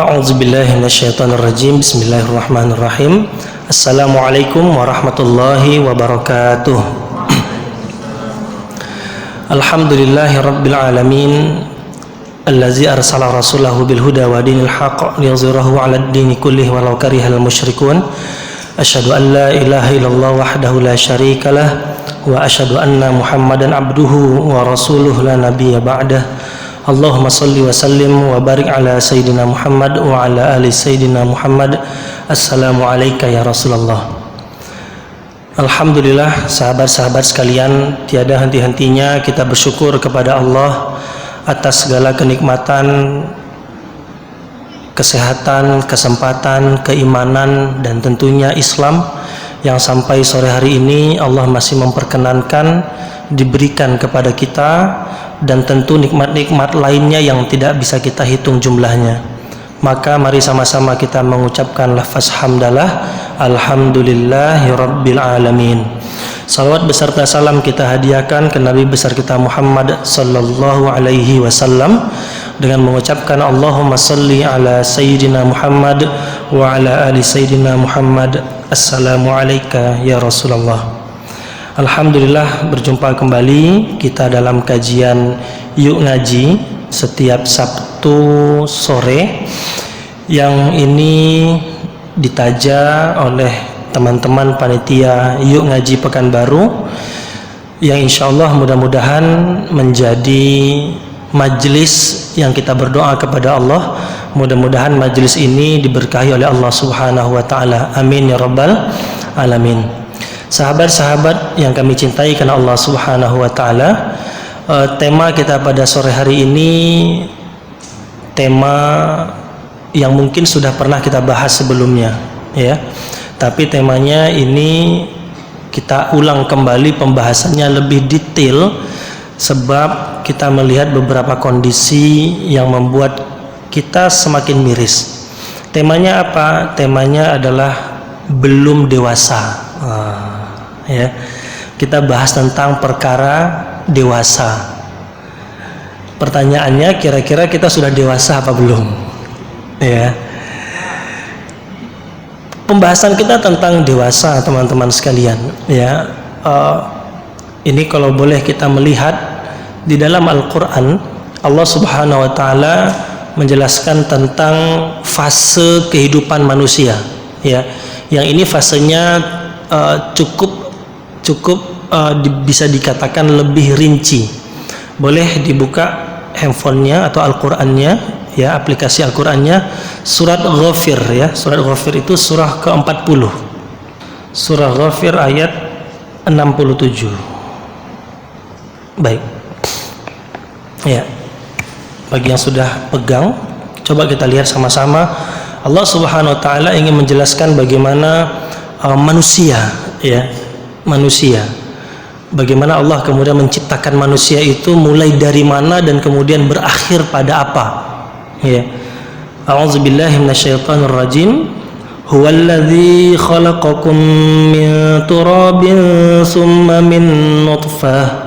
A'udzubillahi minasyaitonirrajim. Bismillahirrahmanirrahim. Assalamualaikum warahmatullahi wabarakatuh. Alhamdulillahi rabbil alamin, allazi arsala rasulahu bil huda wa dinil haqq liyuzhirahu 'alad dini kullihi walau karihal musyrikun. Asyhadu an la ilaha illallah wahdahu la syarikalah wa asyhadu anna Muhammadan abduhu wa rasuluhu la nabiyya ba'dah. Allahumma salli wa sallim wa barik ala Sayyidina Muhammad wa ala ali Sayyidina Muhammad. Assalamu alayka ya Rasulullah. Alhamdulillah, sahabat-sahabat sekalian, tiada henti-hentinya kita bersyukur kepada Allah atas segala kenikmatan, kesehatan, kesempatan, keimanan, dan tentunya Islam yang sampai sore hari ini Allah masih memperkenankan diberikan kepada kita, dan tentu nikmat-nikmat lainnya yang tidak bisa kita hitung jumlahnya. Maka mari sama-sama kita mengucapkan lafaz hamdalah, alhamdulillahi rabbil alamin. Salawat beserta salam kita hadiahkan ke Nabi besar kita Muhammad sallallahu alaihi wasallam dengan mengucapkan Allahumma salli ala Sayyidina Muhammad wa ala ali Sayyidina Muhammad. Assalamu alayka ya Rasulullah. Alhamdulillah, berjumpa kembali kita dalam kajian Yuk Ngaji setiap Sabtu sore, yang ini ditaja oleh teman-teman panitia Yuk Ngaji Pekanbaru, yang insyaallah mudah-mudahan menjadi majelis yang kita berdoa kepada Allah, mudah-mudahan majelis ini diberkahi oleh Allah Subhanahu wa taala. Amin ya rabbal alamin. Sahabat-sahabat yang kami cintai karena Allah Subhanahu wa taala, tema kita pada sore hari ini tema yang mungkin sudah pernah kita bahas sebelumnya, ya. Tapi temanya ini kita ulang kembali pembahasannya lebih detail sebab kita melihat beberapa kondisi yang membuat kita semakin miris. Temanya apa? Temanya adalah belum dewasa. Ya, kita bahas tentang perkara dewasa. Pertanyaannya, kira-kira kita sudah dewasa apa belum? Ya, pembahasan kita tentang dewasa, teman-teman sekalian. Ya, ini kalau boleh kita melihat di dalam Al-Quran, Allah Subhanahu Wa Taala menjelaskan tentang fase kehidupan manusia. Ya, yang ini fasenya cukup bisa dikatakan lebih rinci. Boleh dibuka handphonenya atau Al-Qurannya, ya, aplikasi Al-Qurannya, surat Ghafir, ya. Surat Ghafir itu surah ke-40, surah Ghafir ayat 67. Baik, ya, bagi yang sudah pegang, coba kita lihat sama-sama. Allah Subhanahu Wa Taala ingin menjelaskan bagaimana manusia, ya, manusia, bagaimana Allah kemudian menciptakan manusia itu mulai dari mana dan kemudian berakhir pada apa, ya. A'udzubillahi minasyaitonirrajim. Huwallazi khalaqakum min turabin summa min nutfatin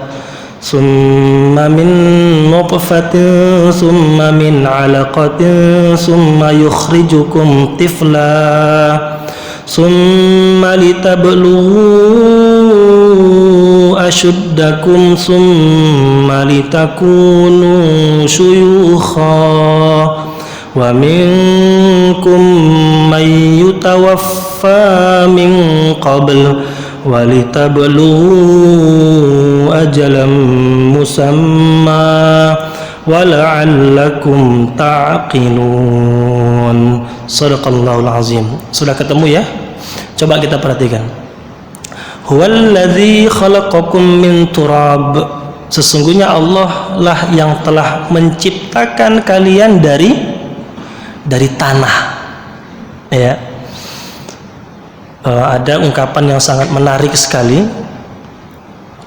summa min 'alaqatin summa yukhrijukum tifla summa litablu ashuddakum summa litakunu syuyukha wa minkum man yutawaffa min qabl wa litablu ajalan musamma wa la'allakum ta'qilun. Shadaqallahul azim. Sudah ketemu, ya? Coba kita perhatikan. Huwallazi khalaqakum min turab. Sesungguhnya Allah lah yang telah menciptakan kalian dari tanah, ya. Ada ungkapan yang sangat menarik sekali.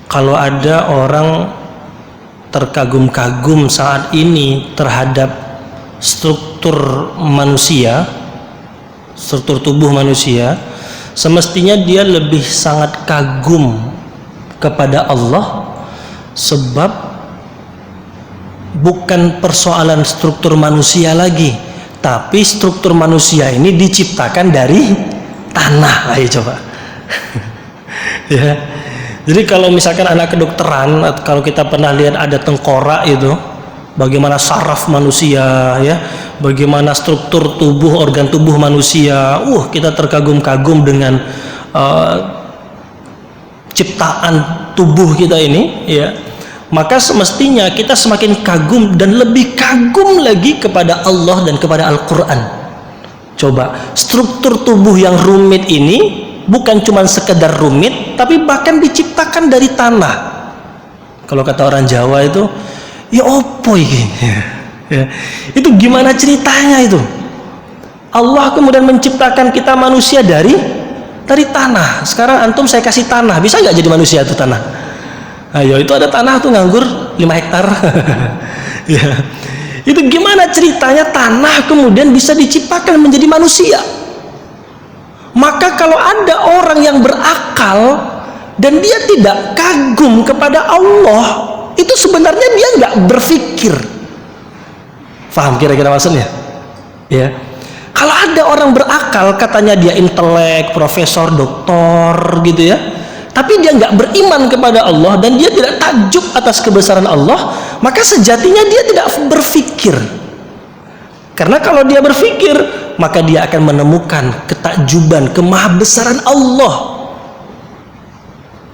Kalau ada orang terkagum-kagum saat ini terhadap struktur manusia, struktur tubuh manusia, semestinya dia lebih sangat kagum kepada Allah, sebab bukan persoalan struktur manusia lagi, Tapi struktur manusia ini diciptakan dari tanah. Ayo coba. Ya. Jadi kalau misalkan anak kedokteran, kalau kita pernah lihat ada tengkorak itu, bagaimana saraf manusia, ya, bagaimana struktur tubuh, organ tubuh manusia, kita terkagum-kagum dengan ciptaan tubuh kita ini, ya. Maka semestinya kita semakin kagum dan lebih kagum lagi kepada Allah dan kepada Al-Quran. Coba, struktur tubuh yang rumit ini bukan cuma sekedar rumit, tapi bahkan diciptakan dari tanah. Kalau kata orang Jawa itu, ya opo ini? Ya. Itu gimana ceritanya itu? Allah kemudian menciptakan kita manusia dari tanah. Sekarang antum saya kasih tanah, bisa nggak jadi manusia itu tanah? Ayo, itu ada tanah tuh nganggur 5 hektar. Ya. Itu gimana ceritanya tanah kemudian bisa diciptakan menjadi manusia? Maka kalau ada orang yang berakal dan dia tidak kagum kepada Allah, itu sebenarnya dia nggak berpikir. Paham kira-kira maksudnya? Ya. Kalau ada orang berakal, katanya dia intelek, profesor, doktor, gitu ya, tapi dia nggak beriman kepada Allah dan dia tidak takjub atas kebesaran Allah, maka sejatinya dia tidak berpikir. Karena kalau dia berpikir, maka dia akan menemukan ketakjuban, kemahabesaran Allah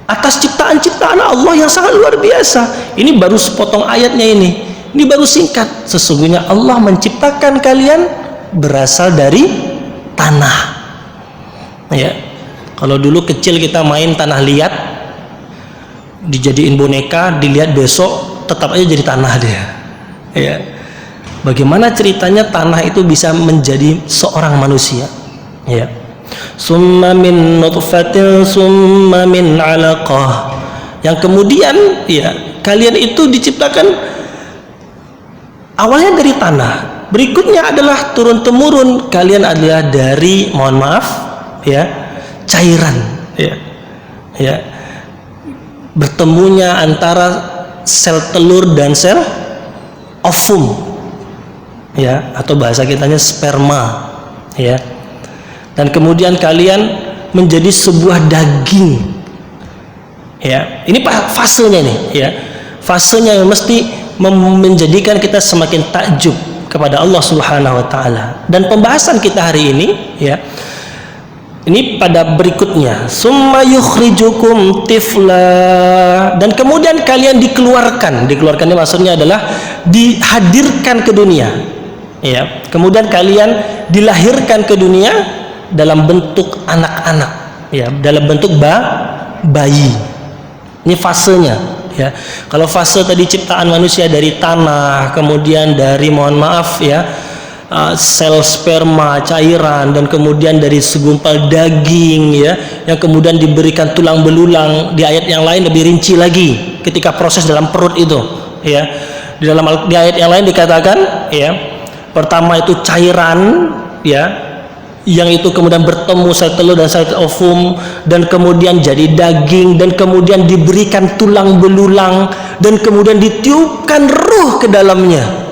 atas ciptaan-ciptaan Allah yang sangat luar biasa. Ini baru sepotong ayatnya ini baru singkat. Sesungguhnya Allah menciptakan kalian berasal dari tanah. Ya. Kalau dulu kecil kita main tanah liat, dijadiin boneka, dilihat besok tetap aja jadi tanah dia. Ya. Bagaimana ceritanya tanah itu bisa menjadi seorang manusia? Ya. Summa min nutfatin summa min 'alaqah. Yang kemudian ya, kalian itu diciptakan awalnya dari tanah. Berikutnya adalah turun temurun, kalian adalah dari, mohon maaf, ya, cairan, ya, ya, bertemunya antara sel telur dan sel ovum, ya, atau bahasa kitanya sperma, ya, dan kemudian kalian menjadi sebuah daging, ya. Ini fasenya nih, ya, fasenya yang mesti menjadikan kita semakin takjub kepada Allah Subhanahu wa taala. Dan pembahasan kita hari ini, ya, ini pada berikutnya, summa yukhrijukum tifla, dan kemudian kalian dikeluarkan ini maksudnya adalah dihadirkan ke dunia, ya. Kemudian kalian dilahirkan ke dunia dalam bentuk anak-anak, ya, dalam bentuk bayi. Ini fasenya, ya. Kalau fase tadi ciptaan manusia dari tanah, kemudian dari, mohon maaf, ya, sel sperma, cairan, dan kemudian dari segumpal daging, ya, yang kemudian diberikan tulang belulang. Di ayat yang lain lebih rinci lagi ketika proses dalam perut itu, ya. Di ayat yang lain dikatakan, ya, pertama itu cairan, ya, yang itu kemudian bertemu sel telur dan sel ovum, dan kemudian jadi daging, dan kemudian diberikan tulang belulang, dan kemudian ditiupkan ruh ke dalamnya.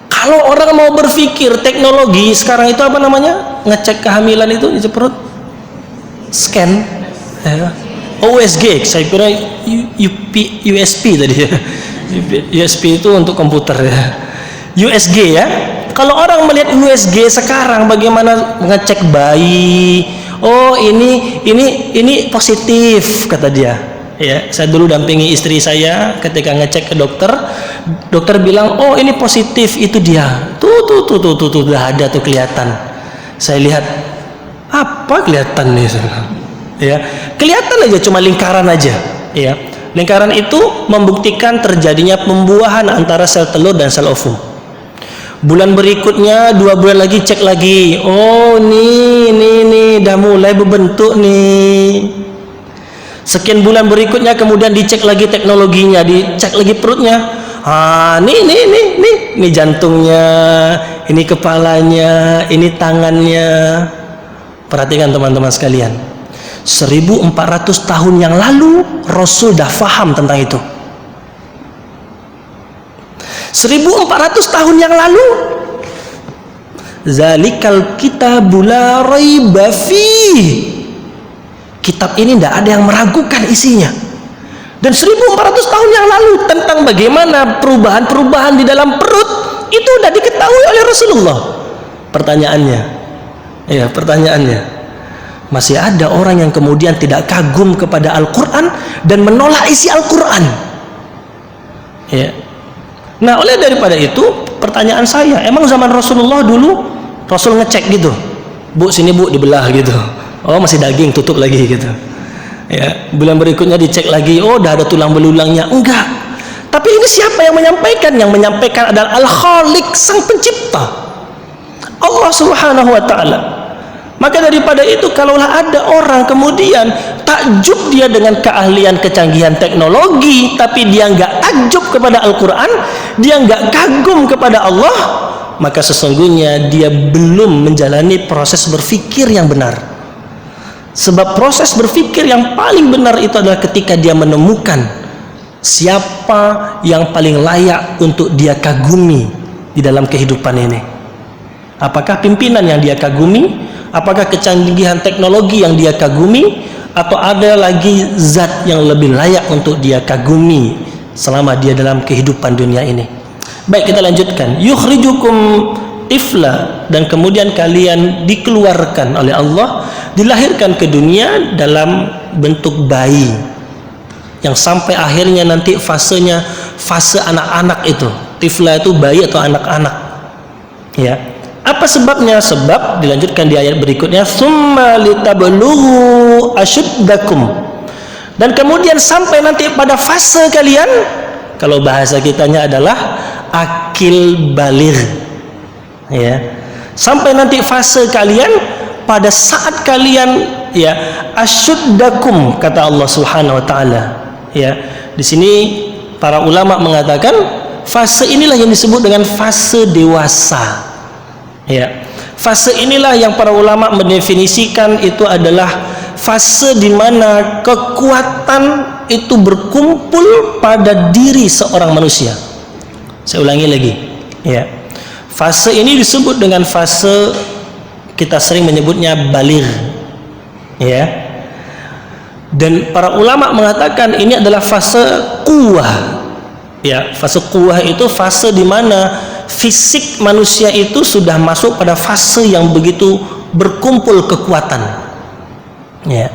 Kalau orang mau berpikir teknologi sekarang itu apa namanya, ngecek kehamilan itu di perut, scan, ya. USG, saya kira USB tadi, ya. USB itu untuk komputer, ya. USG, ya. Kalau orang melihat USG sekarang, bagaimana ngecek bayi, oh ini positif, kata dia, ya. Saya dulu dampingi istri saya ketika ngecek ke dokter, dokter bilang, oh ini positif, itu dia, tuh udah ada tuh kelihatan. Saya lihat, apa kelihatan nih, ya, kelihatan aja, cuma lingkaran aja, ya. Lingkaran itu membuktikan terjadinya pembuahan antara sel telur dan sel ovum. Bulan berikutnya, 2 bulan lagi cek lagi, oh nih udah mulai berbentuk nih. Sekian bulan berikutnya kemudian dicek lagi teknologinya, dicek lagi perutnya, nih jantungnya, ini kepalanya, ini tangannya. Perhatikan teman-teman sekalian, 1400 tahun yang lalu Rasul dah faham tentang itu. 1400 tahun yang lalu Zalikal kitabul la raiba fih. Kitab ini tidak ada yang meragukan isinya. Dan 1400 tahun yang lalu tentang bagaimana perubahan-perubahan di dalam perut itu sudah diketahui oleh Rasulullah. Pertanyaannya, masih ada orang yang kemudian tidak kagum kepada Al-Quran dan menolak isi Al-Quran. Ya. Nah, oleh daripada itu, pertanyaan saya, emang zaman Rasulullah dulu Rasul ngecek gitu, bu sini bu dibelah gitu, oh masih daging tutup lagi gitu. Ya, bulan berikutnya dicek lagi, oh udah ada tulang belulangnya. Enggak. Tapi ini siapa yang menyampaikan? Yang menyampaikan adalah Al-Khaliq, Sang Pencipta, Allah Subhanahu wa ta'ala. Maka daripada itu, kalaulah ada orang kemudian takjub dia dengan keahlian kecanggihan teknologi, tapi dia enggak takjub kepada Al-Quran, dia enggak kagum kepada Allah, maka sesungguhnya dia belum menjalani proses berpikir yang benar. Sebab proses berpikir yang paling benar itu adalah ketika dia menemukan siapa yang paling layak untuk dia kagumi di dalam kehidupan ini. Apakah pimpinan yang dia kagumi? Apakah kecanggihan teknologi yang dia kagumi? Atau ada lagi zat yang lebih layak untuk dia kagumi selama dia dalam kehidupan dunia ini? Baik, kita lanjutkan. Yukhrijukum tifla, dan kemudian kalian dikeluarkan oleh Allah, dilahirkan ke dunia dalam bentuk bayi, yang sampai akhirnya nanti fasenya fase anak-anak itu. Tifla itu bayi atau anak-anak. Ya. Apa sebabnya? Sebab dilanjutkan di ayat berikutnya, summa litablughu asyuddakum, dan kemudian sampai nanti pada fase kalian, kalau bahasa kitanya adalah akil baligh. Ya, sampai nanti fase kalian, pada saat kalian ya asyuddakum, kata Allah Subhanahu wa taala. Ya, di sini para ulama mengatakan fase inilah yang disebut dengan fase dewasa. Ya, fase inilah yang para ulama mendefinisikan itu adalah fase di mana kekuatan itu berkumpul pada diri seorang manusia. Saya ulangi lagi, ya. Fase ini disebut dengan fase, kita sering menyebutnya baligh, ya. Dan para ulama mengatakan ini adalah fase quwwah. Ya, fase quwwah itu fase di mana fisik manusia itu sudah masuk pada fase yang begitu berkumpul kekuatan. Ya.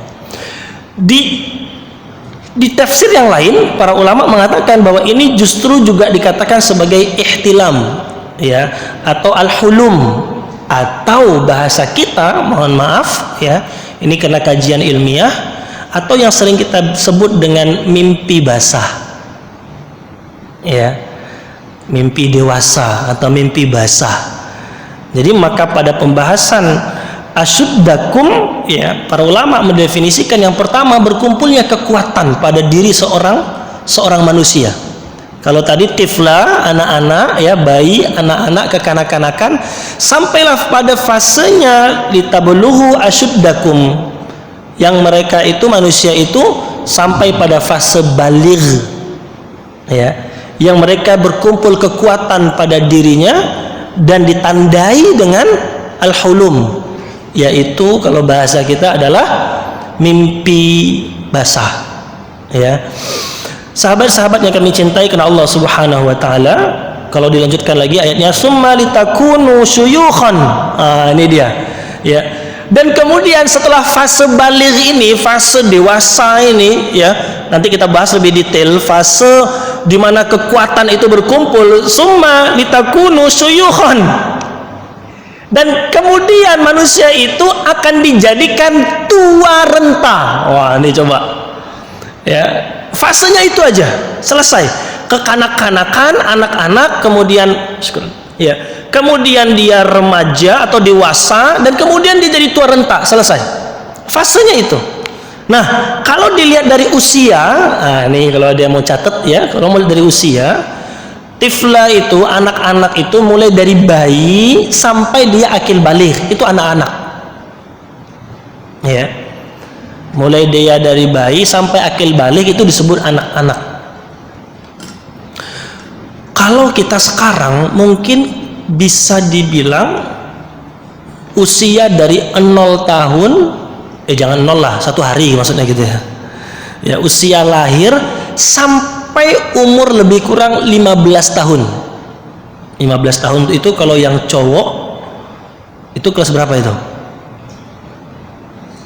Di tafsir yang lain, para ulama mengatakan bahwa ini justru juga dikatakan sebagai ihtilam, ya, atau al-hulum, atau bahasa kita, mohon maaf ya, ini kena kajian ilmiah, atau yang sering kita sebut dengan mimpi basah, ya, mimpi dewasa atau mimpi basah. Jadi maka pada pembahasan asyuddakum, ya, para ulama mendefinisikan yang pertama berkumpulnya kekuatan pada diri seorang manusia. Kalau tadi tifla, anak-anak, ya, bayi, anak-anak, kekanak-kanakan, sampailah pada fasenya litablughu asyuddakum, yang mereka itu, manusia itu sampai pada fase baligh, ya, yang mereka berkumpul kekuatan pada dirinya dan ditandai dengan al-hulum, yaitu kalau bahasa kita adalah mimpi basah. Ya, sahabat-sahabat yang kami cintai karena Allah Subhanahu wa taala, kalau dilanjutkan lagi ayatnya, summa litakunu syuyukhan. Ini dia, ya. Dan kemudian setelah fase baligh ini, fase dewasa ini, ya, nanti kita bahas lebih detail fase di mana kekuatan itu berkumpul, summa litakunu syuyukhan. Dan kemudian manusia itu akan dijadikan tua renta. Wah, ini coba, ya, fasenya itu aja selesai. Kekanak-kanakan, anak-anak, kemudian ya, kemudian dia remaja atau dewasa, dan kemudian dia jadi tua renta, selesai fasenya itu. Nah, kalau dilihat dari usia, ini kalau dia mau catat, ya, kalau mulai dari usia, tifla itu, anak-anak itu mulai dari bayi sampai dia akil baligh, itu anak-anak, ya, mulai dia dari bayi sampai akil baligh itu disebut anak-anak. Kalau kita sekarang mungkin bisa dibilang usia dari 0 tahun, jangan 0 lah, 1 hari maksudnya gitu ya. Ya, usia lahir sampai umur lebih kurang 15 tahun. 15 tahun itu kalau yang cowok itu kelas berapa itu?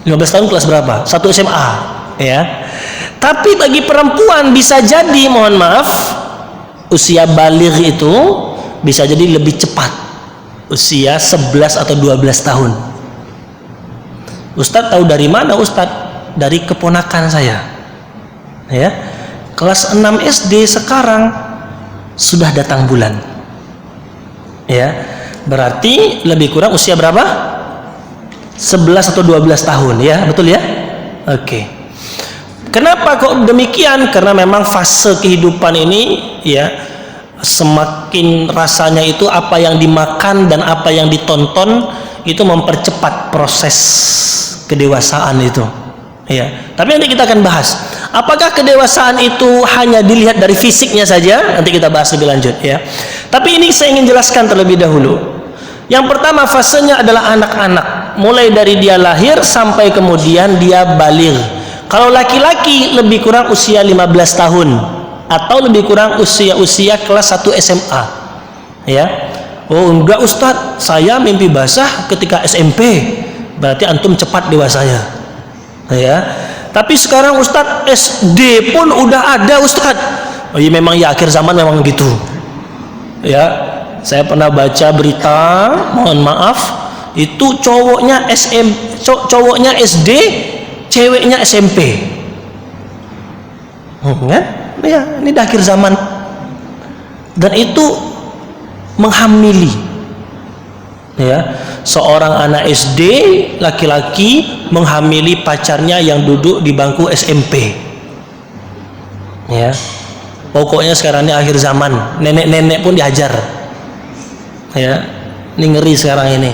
15 tahun kelas berapa? 1 SMA, ya. Tapi bagi perempuan bisa jadi, mohon maaf, usia baligh itu bisa jadi lebih cepat, usia 11 atau 12 tahun. Ustadz tahu dari mana Ustadz? Dari keponakan saya, ya, kelas 6 SD sekarang sudah datang bulan, ya, berarti lebih kurang usia berapa? 11 atau 12 tahun, ya, betul ya? Oke. Kenapa kok demikian? Karena memang fase kehidupan ini, ya, semakin rasanya itu apa yang dimakan dan apa yang ditonton itu mempercepat proses kedewasaan itu, ya. Tapi nanti kita akan bahas apakah kedewasaan itu hanya dilihat dari fisiknya saja. Nanti kita bahas lebih lanjut, ya. Tapi ini saya ingin jelaskan terlebih dahulu. Yang pertama, fasenya adalah anak-anak, mulai dari dia lahir sampai kemudian dia baligh. Kalau laki-laki lebih kurang usia 15 tahun atau lebih kurang usia kelas 1 SMA, ya. Oh enggak Ustadz, saya mimpi basah ketika SMP. Berarti antum cepat dewasanya, ya. Tapi sekarang Ustadz, SD pun udah ada Ustadz. Oh iya, memang ya, akhir zaman memang gitu, ya. Saya pernah baca berita, mohon maaf, itu cowoknya SD, ceweknya SMP, kan? Ya, ini dah akhir zaman. Dan itu menghamili, ya, seorang anak SD laki-laki menghamili pacarnya yang duduk di bangku SMP, ya. Pokoknya sekarang ini akhir zaman, nenek-nenek pun diajar, ya. Ini ngeri sekarang ini.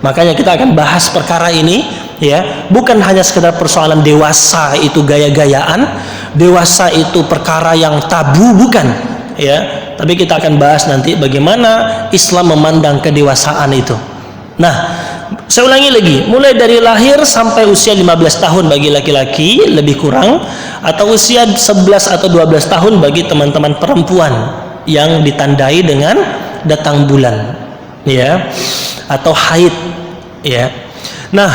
Makanya kita akan bahas perkara ini, ya, bukan hanya sekedar persoalan dewasa itu gaya-gayaan, dewasa itu perkara yang tabu, bukan, ya. Tapi kita akan bahas nanti bagaimana Islam memandang kedewasaan itu. Nah, saya ulangi lagi, mulai dari lahir sampai usia 15 tahun bagi laki-laki lebih kurang, atau usia 11 atau 12 tahun bagi teman-teman perempuan yang ditandai dengan datang bulan, ya, atau haid, ya. Nah,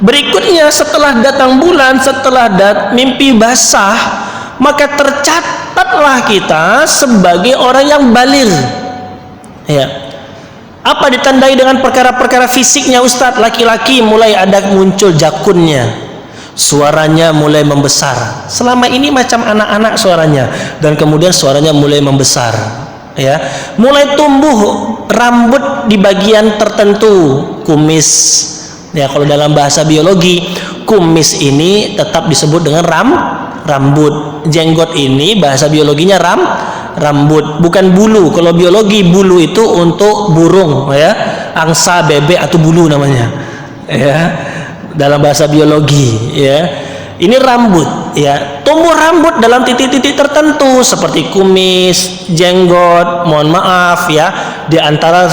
berikutnya setelah datang bulan, setelah mimpi basah, maka tercatatlah kita sebagai orang yang baligh, ya. Apa ditandai dengan perkara-perkara fisiknya Ustadz? Laki-laki mulai ada muncul jakunnya, suaranya mulai membesar. Selama ini macam anak-anak suaranya, dan kemudian suaranya mulai membesar, ya. Mulai tumbuh rambut di bagian tertentu, kumis. Ya, kalau dalam bahasa biologi, kumis ini tetap disebut dengan rambut. Jenggot ini bahasa biologinya rambut, bukan bulu. Kalau biologi, bulu itu untuk burung, ya, angsa, bebek atau bulu namanya, ya, dalam bahasa biologi, ya. Ini rambut, ya. Tumbuh rambut dalam titik-titik tertentu seperti kumis, jenggot, mohon maaf, ya, di antara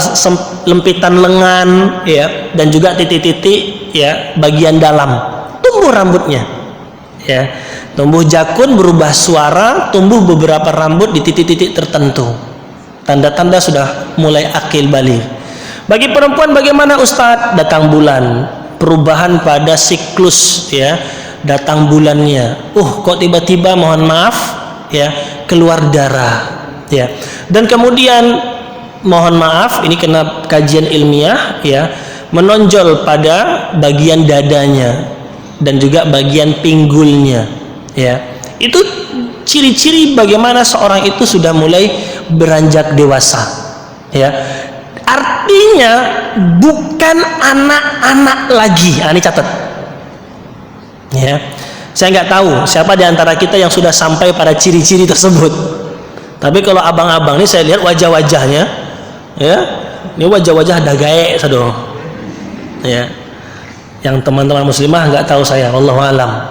lempitan lengan, ya, dan juga titik-titik, ya, bagian dalam tumbuh rambutnya, ya. Tumbuh jakun, berubah suara, tumbuh beberapa rambut di titik-titik tertentu. Tanda-tanda sudah mulai akil baligh. Bagi perempuan bagaimana Ustadz? Datang bulan, perubahan pada siklus, ya, datang bulannya. Kok tiba-tiba, mohon maaf, ya, keluar darah, ya. Dan kemudian, mohon maaf, ini kena kajian ilmiah, ya, menonjol pada bagian dadanya dan juga bagian pinggulnya, ya. Itu ciri-ciri bagaimana seorang itu sudah mulai beranjak dewasa, ya. Artinya bukan anak-anak lagi. Ini catat, ya. Saya nggak tahu siapa di antara kita yang sudah sampai pada ciri-ciri tersebut. Tapi kalau abang-abang ini saya lihat wajah-wajahnya, ya, ini wajah-wajah dagae sadoh, ya. Yang teman-teman muslimah nggak tahu saya, wallahu alam.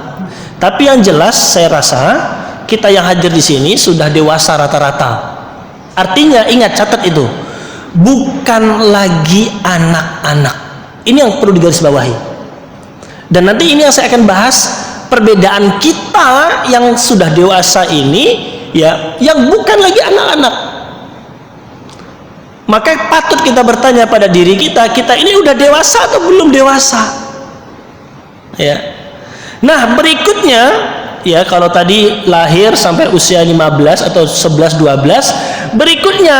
Tapi yang jelas saya rasa kita yang hadir di sini sudah dewasa rata-rata. Artinya ingat, catat itu, bukan lagi anak-anak, Ini yang perlu digarisbawahi. Dan nanti ini yang saya akan bahas, perbedaan kita yang sudah dewasa ini, ya, yang bukan lagi anak-anak. Maka patut kita bertanya pada diri kita, kita ini udah dewasa atau belum dewasa? Ya. Nah, berikutnya, ya, kalau tadi lahir sampai usia 15 atau 11 12, berikutnya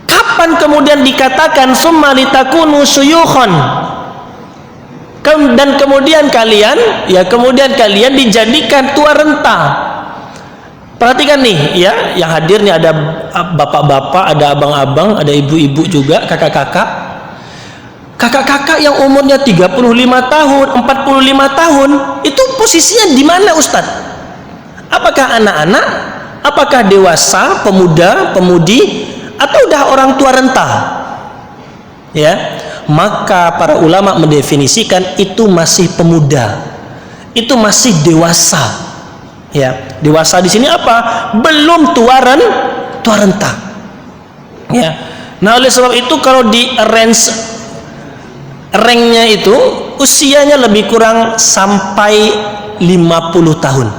kapan kemudian dikatakan summa litakunu syuyukhan? Dan kemudian kalian, ya, kemudian kalian dijadikan tua renta. Perhatikan nih, ya, yang hadirnya ada bapak-bapak, ada abang-abang, ada ibu-ibu juga, kakak-kakak. Kakak-kakak yang umurnya 35 tahun, 45 tahun, itu posisinya di mana, Ustadz? Apakah anak-anak? Apakah dewasa, pemuda, pemudi, atau udah orang tua renta? Ya, maka para ulama mendefinisikan itu masih pemuda, itu masih dewasa. Ya, dewasa di sini apa? Belum tua renta. Ya. Nah, oleh sebab itu kalau di ranknya itu usianya lebih kurang sampai 50 tahun.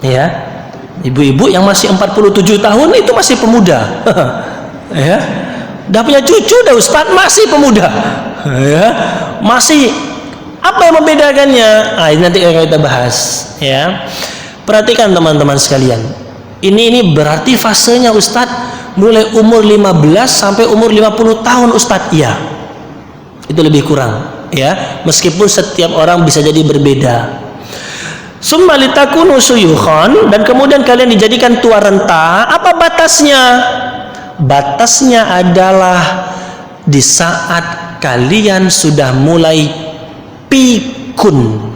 Ya. Ibu-ibu yang masih 47 tahun itu masih pemuda. Ya. Udah punya cucu dah Ustaz, masih pemuda. Ya. Masih. Apa yang membedakannya? Ah, ini nanti kita bahas, ya. Perhatikan teman-teman sekalian. Ini berarti fasenya Ustadz mulai umur 15 sampai umur 50 tahun Ustadz. Iya. Itu lebih kurang, ya. Meskipun setiap orang bisa jadi berbeda. Summa litakunu syuyukhan, dan kemudian kalian dijadikan tua renta. Apa batasnya? Batasnya adalah di saat kalian sudah mulai pikun,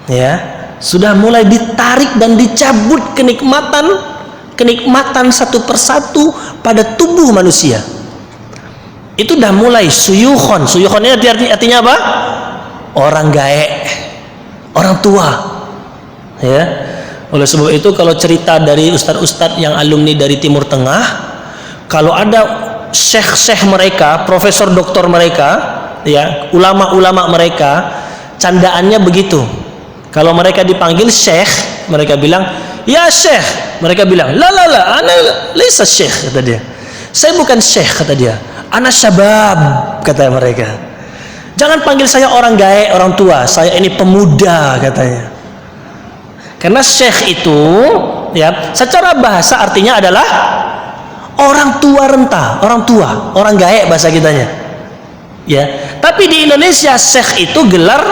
ya, sudah mulai ditarik dan dicabut kenikmatan satu persatu pada tubuh manusia. Itu dah mulai suyukhon. Suyukhon ini artinya apa? Orang gaek, orang tua, ya. Oleh sebab itu kalau cerita dari ustadz-ustadz yang alumni dari Timur Tengah, kalau ada syekh-syekh mereka, profesor doktor mereka, ya, ulama-ulama mereka, candaannya begitu. Kalau mereka dipanggil syekh, mereka bilang, "Ya syekh." Mereka bilang, "La, ana laisa syekh," kata dia. "Saya bukan syekh," kata dia. "Ana syabab," kata mereka. "Jangan panggil saya orang gaek, orang tua. Saya ini pemuda," katanya. Karena syekh itu, ya, secara bahasa artinya adalah orang tua renta, orang tua, orang gaek bahasa kitanya. Ya, tapi di Indonesia syekh itu gelar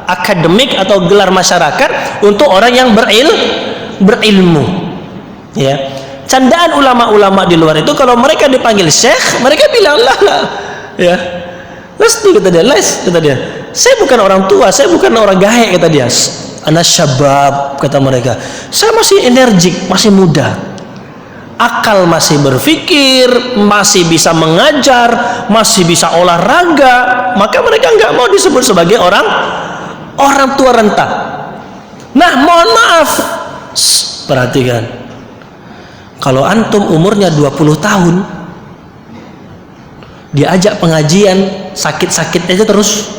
akademik atau gelar masyarakat untuk orang yang berilmu. Ya, candaan ulama-ulama di luar itu kalau mereka dipanggil syekh, mereka bilang lah, ya, pasti kata dia, kata dia, saya bukan orang tua, saya bukan orang gaek, kata dia. Ana syabab, kata mereka, saya masih energik, masih muda, akal masih berpikir, masih bisa mengajar, masih bisa olahraga. Maka mereka nggak mau disebut sebagai orang tua renta. Nah, mohon maaf, perhatikan, kalau antum umurnya 20 tahun diajak pengajian sakit-sakit aja terus,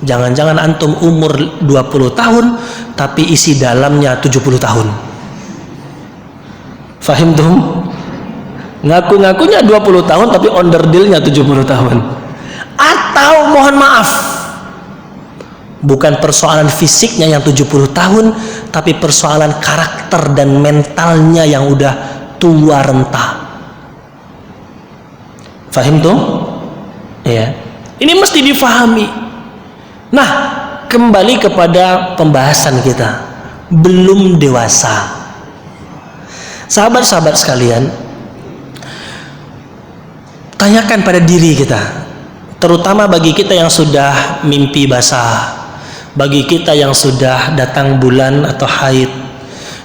jangan-jangan antum umur 20 tahun tapi isi dalamnya 70 tahun. Fahim tuh? Ngaku-ngakunya 20 tahun tapi onderdilnya 70 tahun. Atau mohon maaf, bukan persoalan fisiknya yang 70 tahun, tapi persoalan karakter dan mentalnya yang udah tua renta. Fahim tuh? Ya. Ini mesti difahami. Nah, kembali kepada pembahasan kita, belum dewasa. Sahabat-sahabat sekalian, tanyakan pada diri kita, terutama bagi kita yang sudah mimpi basah, bagi kita yang sudah datang bulan atau haid,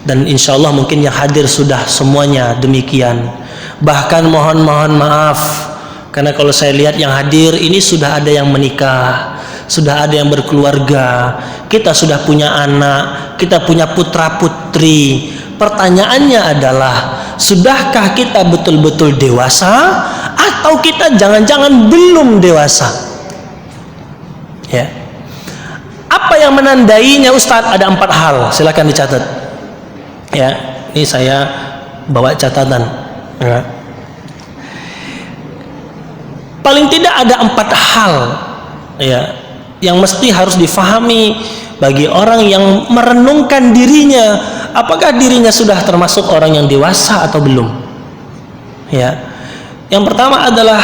dan insya Allah mungkin yang hadir sudah semuanya demikian. Bahkan mohon maaf, karena kalau saya lihat yang hadir ini sudah ada yang menikah, sudah ada yang berkeluarga, kita sudah punya anak, kita punya putra putri. Pertanyaannya adalah, sudahkah kita betul-betul dewasa atau kita jangan-jangan belum dewasa. Ya. Apa yang menandainya Ustadz? Ada 4 hal, silakan dicatat. Ya, ini saya bawa catatan. Ya. Paling tidak ada 4 hal, ya, yang mesti harus difahami bagi orang yang merenungkan dirinya, apakah dirinya sudah termasuk orang yang dewasa atau belum. Ya. Yang pertama adalah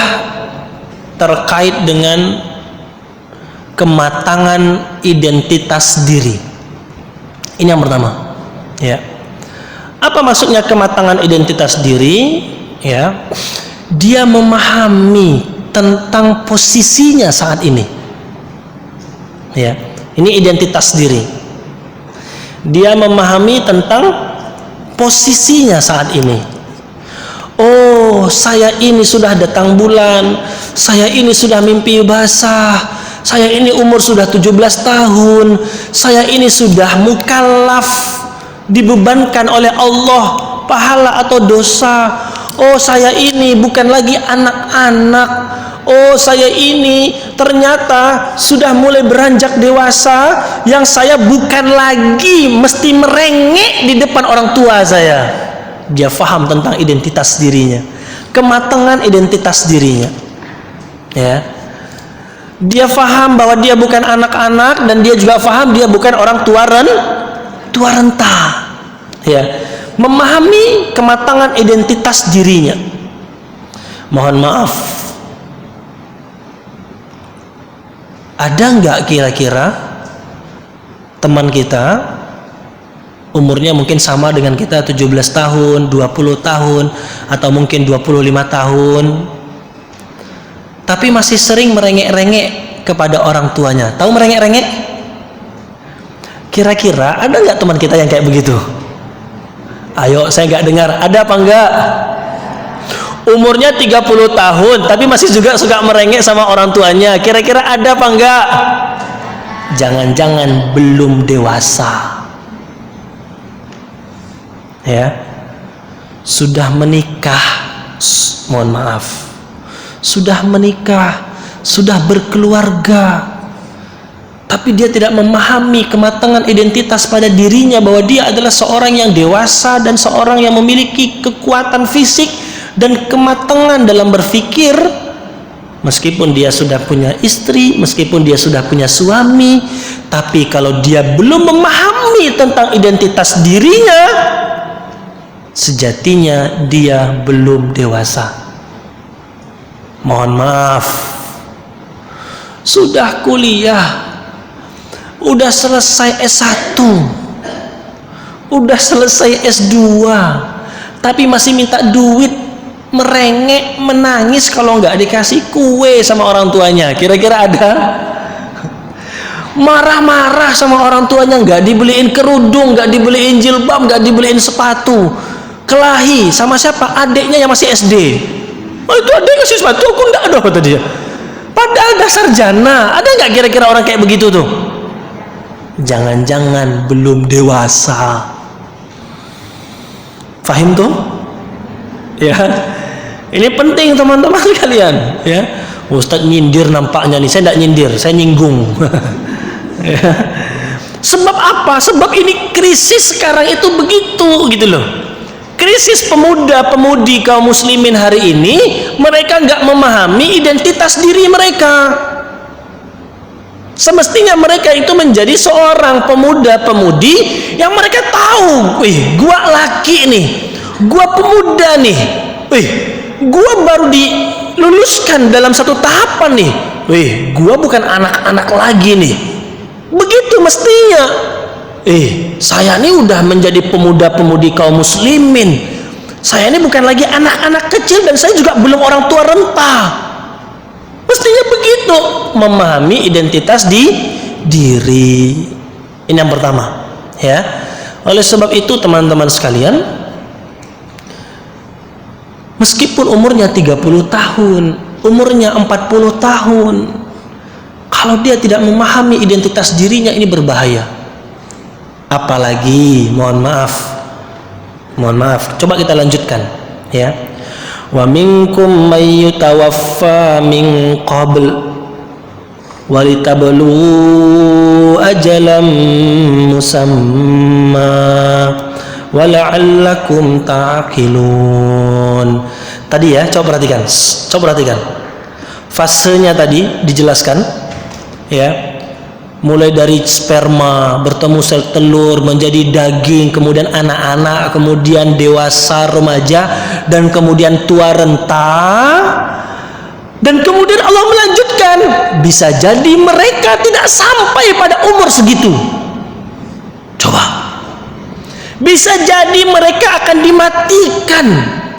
terkait dengan kematangan identitas diri. Ini yang pertama. Ya. Apa maksudnya kematangan identitas diri? Ya. Dia memahami tentang posisinya saat ini. Ya. Ini identitas diri. Dia memahami tentang posisinya saat ini. Oh, saya ini sudah datang bulan, saya ini sudah mimpi basah, saya ini umur sudah 17 tahun, saya ini sudah mukallaf, dibebankan oleh Allah pahala atau dosa. Oh, saya ini bukan lagi anak-anak. Oh, saya ini ternyata sudah mulai beranjak dewasa, yang saya bukan lagi mesti merengek di depan orang tua saya. Dia faham tentang identitas dirinya, kematangan identitas dirinya. Ya. Dia faham bahwa dia bukan anak-anak, dan dia juga faham dia bukan orang tua renta. Ya. Memahami kematangan identitas dirinya. Mohon maaf, ada nggak kira-kira teman kita umurnya mungkin sama dengan kita, 17 tahun, 20 tahun, atau mungkin 25 tahun, tapi masih sering merengek-rengek kepada orang tuanya? Tahu merengek-rengek? Kira-kira ada nggak teman kita yang kayak begitu? Ayo, saya nggak dengar. Ada apa enggak? Umurnya 30 tahun, tapi masih juga suka merengek sama orang tuanya. Kira-kira ada apa enggak? Jangan-jangan belum dewasa. Ya, sudah menikah, mohon maaf, sudah menikah, sudah berkeluarga, tapi dia tidak memahami kematangan identitas pada dirinya, bahwa dia adalah seorang yang dewasa dan seorang yang memiliki kekuatan fisik dan kematangan dalam berpikir. Meskipun dia sudah punya istri, meskipun dia sudah punya suami, tapi kalau dia belum memahami tentang identitas dirinya, sejatinya dia belum dewasa. Mohon maaf, sudah kuliah, udah selesai S1, udah selesai S2, tapi masih minta duit, merengek, menangis kalau nggak dikasih kue sama orang tuanya. Kira-kira ada? Marah-marah sama orang tuanya, nggak dibeliin kerudung, nggak dibeliin jilbab, nggak dibeliin sepatu. Kelahi sama siapa? Adiknya yang masih SD. Oh, itu adik kasih sepatu, aku enggak ada, kata dia. Padahal dah sarjana. Ada nggak kira-kira orang kayak begitu tuh? Jangan-jangan belum dewasa. Fahim tuh? Ya. Ini penting teman-teman sekalian. Ya. Ustadz nyindir nampaknya nih. Saya tidak nyindir, saya nyinggung. Ya. Sebab apa? Sebab ini krisis sekarang itu begitu, gitu loh. Krisis pemuda-pemudi kaum muslimin hari ini, mereka nggak memahami identitas diri mereka. Semestinya mereka itu menjadi seorang pemuda-pemudi yang mereka tahu, wih, gua laki nih, gua pemuda nih, wih, gua baru diluluskan dalam satu tahapan nih, wih, gua bukan anak-anak lagi nih. Begitu mestinya. Saya ini udah menjadi pemuda-pemudi kaum muslimin. Saya ini bukan lagi anak-anak kecil, dan saya juga belum orang tua renta. Mestinya begitu, memahami identitas diri. Ini yang pertama, ya. Oleh sebab itu teman-teman sekalian, meskipun umurnya 30 tahun, umurnya 40 tahun, kalau dia tidak memahami identitas dirinya, ini berbahaya. Apalagi, mohon maaf, coba kita lanjutkan, ya. Wa minkum may yutawaffa min qabl walitablu ajalam musamma wala'allakum ta'qilun. Tadi ya, coba perhatikan. Fasenya tadi dijelaskan ya. Mulai dari sperma bertemu sel telur menjadi daging, kemudian anak-anak, kemudian dewasa, remaja, dan kemudian tua renta. Dan kemudian Allah melanjutkan, bisa jadi mereka tidak sampai pada umur segitu. Coba. Bisa jadi mereka akan dimatikan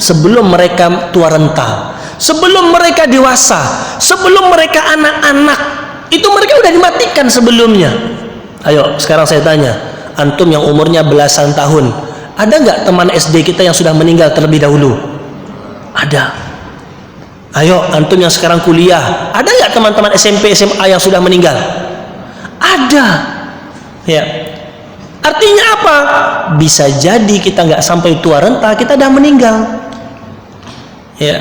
sebelum mereka tua renta, sebelum mereka dewasa, sebelum mereka anak-anak. Itu mereka udah dimatikan sebelumnya. Ayo, sekarang saya tanya, antum yang umurnya belasan tahun, ada nggak teman SD kita yang sudah meninggal terlebih dahulu? Ada. Ayo, antum yang sekarang kuliah, ada nggak teman-teman SMP, SMA yang sudah meninggal? Ada. Ya. Artinya apa? Bisa jadi kita nggak sampai tua renta, kita dah meninggal. Ya.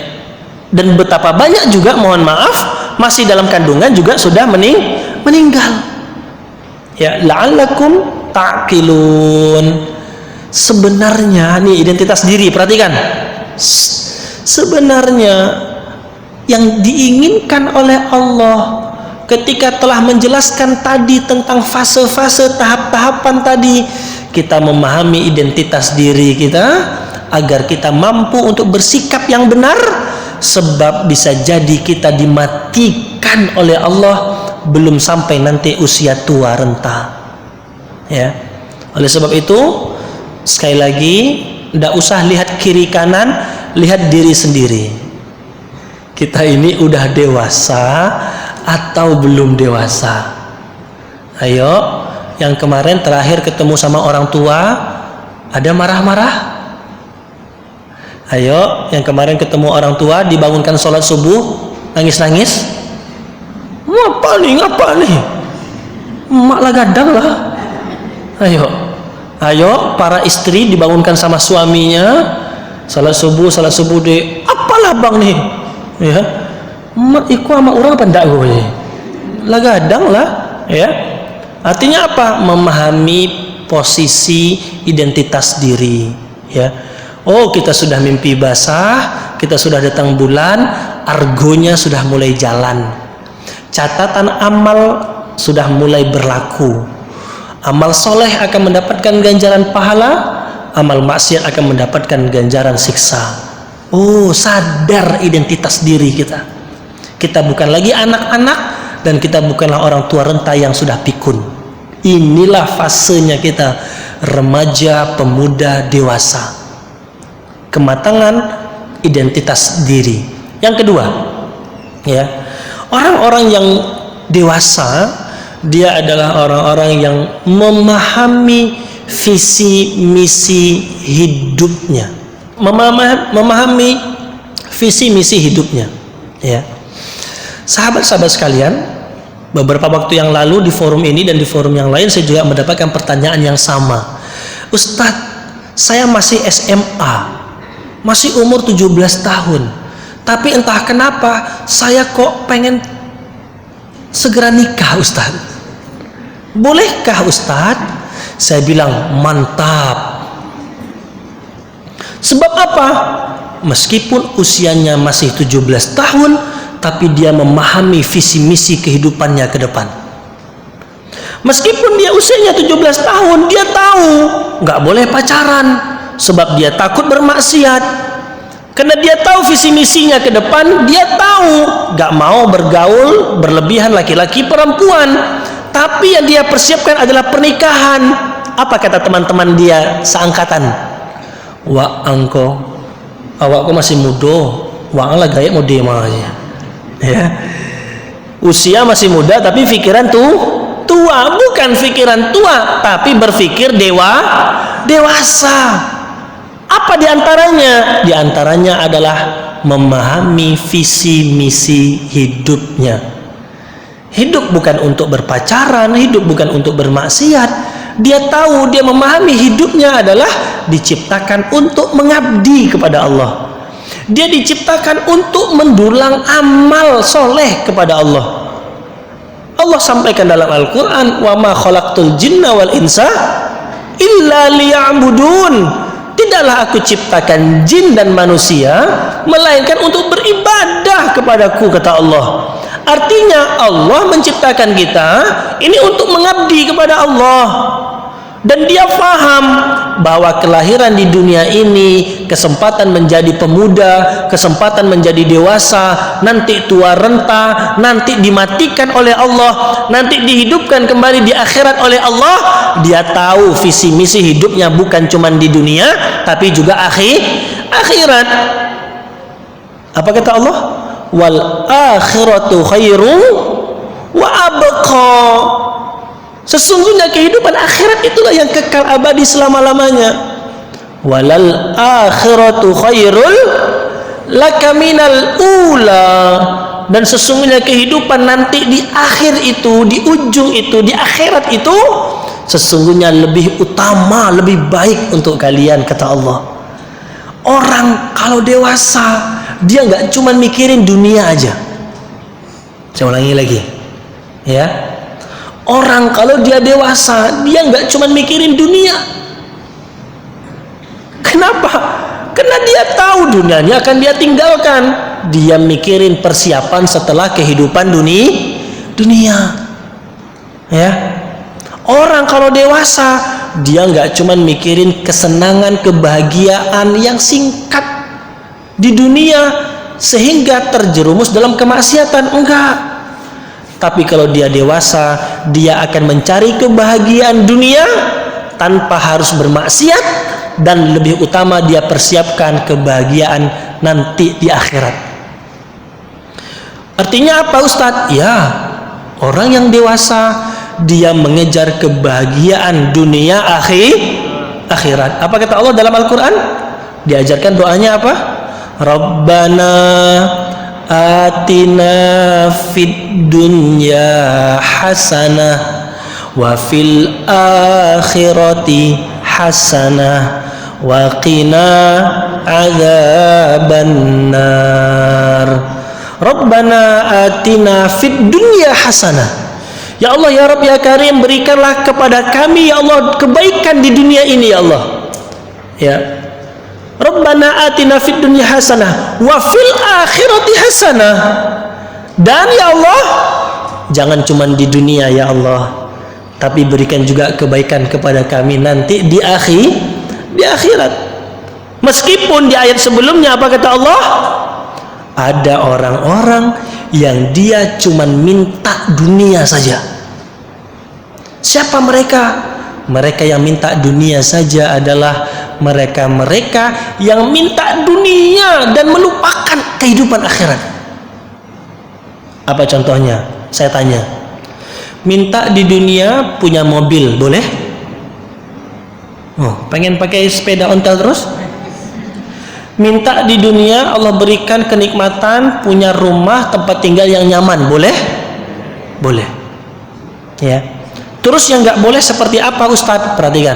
Dan betapa banyak juga, mohon maaf, masih dalam kandungan juga sudah meninggal. Ya, la'allakum ta'qilun. Sebenarnya nih identitas diri, perhatikan. Sebenarnya yang diinginkan oleh Allah ketika telah menjelaskan tadi tentang fase-fase tahap-tahapan tadi, kita memahami identitas diri kita agar kita mampu untuk bersikap yang benar, sebab bisa jadi kita dimatikan oleh Allah belum sampai nanti usia tua renta. Ya. Oleh sebab itu, sekali lagi, tidak usah lihat kiri kanan, lihat diri sendiri. Kita ini udah dewasa atau belum dewasa? Ayo, yang kemarin terakhir ketemu sama orang tua, ada marah-marah? Ayo, yang kemarin ketemu orang tua dibangunkan sholat subuh, nangis-nangis? Ngapa nih? Mak lah gadang lah. Ayo, para istri dibangunkan sama suaminya, sholat subuh deh. Apalah bang nih? Ya, mak ikut sama orang apa ndak gue? Lah gadang lah, ya. Artinya apa? Memahami posisi identitas diri, ya. Oh, kita sudah mimpi basah, kita sudah datang bulan, argonya sudah mulai jalan. Catatan amal sudah mulai berlaku. Amal soleh akan mendapatkan ganjaran pahala, amal maksiat akan mendapatkan ganjaran siksa. Oh, sadar identitas diri kita. Kita bukan lagi anak-anak dan kita bukanlah orang tua renta yang sudah pikun. Inilah fasenya kita, remaja, pemuda, dewasa. Kematangan identitas diri. Yang kedua, ya, orang-orang yang dewasa, dia adalah orang-orang yang memahami visi misi hidupnya, memahami visi misi hidupnya. Ya, sahabat-sahabat sekalian, beberapa waktu yang lalu di forum ini dan di forum yang lain saya juga mendapatkan pertanyaan yang sama. Ustadz, saya masih SMA. Masih umur 17 tahun, tapi entah kenapa saya kok pengen segera nikah, Ustaz. Bolehkah, Ustaz? Saya bilang mantap. Sebab apa? Meskipun usianya masih 17 tahun, tapi dia memahami visi misi kehidupannya ke depan. Meskipun dia usianya 17 tahun, dia tahu nggak boleh pacaran, sebab dia takut bermaksiat. Karena dia tahu visi misinya ke depan, dia tahu gak mau bergaul berlebihan laki-laki perempuan, tapi yang dia persiapkan adalah pernikahan. Apa kata teman-teman dia seangkatan? Wah, angko awakku masih muda, wah lah gaya mode aja. Ya, usia masih muda tapi pikiran tua. Bukan pikiran tua, tapi berpikir dewasa. Apa diantaranya? Diantaranya adalah memahami visi misi hidupnya. Hidup bukan untuk berpacaran, hidup bukan untuk bermaksiat. Dia tahu, dia memahami hidupnya adalah diciptakan untuk mengabdi kepada Allah. Dia diciptakan untuk mendulang amal soleh kepada Allah. Allah sampaikan dalam Al-Quran, wa ma khalaqtul jinna wal insa illa liya'budun. Tidaklah aku ciptakan jin dan manusia melainkan untuk beribadah kepadaku, kata Allah. Artinya Allah menciptakan kita ini untuk mengabdi kepada Allah. Dan dia faham bahwa kelahiran di dunia ini, kesempatan menjadi pemuda, kesempatan menjadi dewasa, nanti tua renta, nanti dimatikan oleh Allah, nanti dihidupkan kembali di akhirat oleh Allah. Dia tahu visi misi hidupnya bukan cuma di dunia, tapi juga akhirat. Apa kata Allah? Wal akhiratu khairu wa abqa. Sesungguhnya kehidupan akhirat itulah yang kekal abadi selama-lamanya. Walal akhiratu khairul laka minal ula. Dan sesungguhnya kehidupan nanti di akhir itu, di ujung itu, di akhirat itu sesungguhnya lebih utama, lebih baik untuk kalian, kata Allah. Orang kalau dewasa dia nggak cuma mikirin dunia aja. Saya ulangi lagi, ya. Orang kalau dia dewasa, dia nggak cuma mikirin dunia. Kenapa? Karena dia tahu dunianya akan dia tinggalkan. Dia mikirin persiapan setelah kehidupan dunia. Ya. Orang kalau dewasa, dia nggak cuma mikirin kesenangan, kebahagiaan yang singkat di dunia sehingga terjerumus dalam kemaksiatan. Enggak. Tapi kalau dia dewasa, dia akan mencari kebahagiaan dunia tanpa harus bermaksiat, dan lebih utama dia persiapkan kebahagiaan nanti di akhirat. Artinya apa, Ustadz? Ya, orang yang dewasa dia mengejar kebahagiaan dunia akhirat. Apa kata Allah dalam Al-Quran? Diajarkan doanya apa? Rabbana atina fid dunya hasanah wa fil akhirati hasanah wa qina adzabannar. Rabbana atina fid dunya hasanah. Ya Allah, ya Rabb, ya Karim, berikanlah kepada kami, ya Allah, kebaikan di dunia ini, ya Allah. Ya. Rabbana atina fid dunya hasanah wa fil akhirati hasanah. Dan ya Allah, jangan cuma di dunia ya Allah, tapi berikan juga kebaikan kepada kami nanti di akhirat. Meskipun di ayat sebelumnya apa kata Allah? Ada orang-orang yang dia cuma minta dunia saja. Siapa mereka? Mereka yang minta dunia saja adalah mereka-mereka yang minta dunia dan melupakan kehidupan akhirat. Apa contohnya? Saya tanya. Minta di dunia punya mobil, boleh? Oh, pengen pakai sepeda ontel terus? Minta di dunia Allah berikan kenikmatan, punya rumah, tempat tinggal yang nyaman, boleh? Boleh. Ya. Terus yang nggak boleh seperti apa, Ustadz? Perhatikan.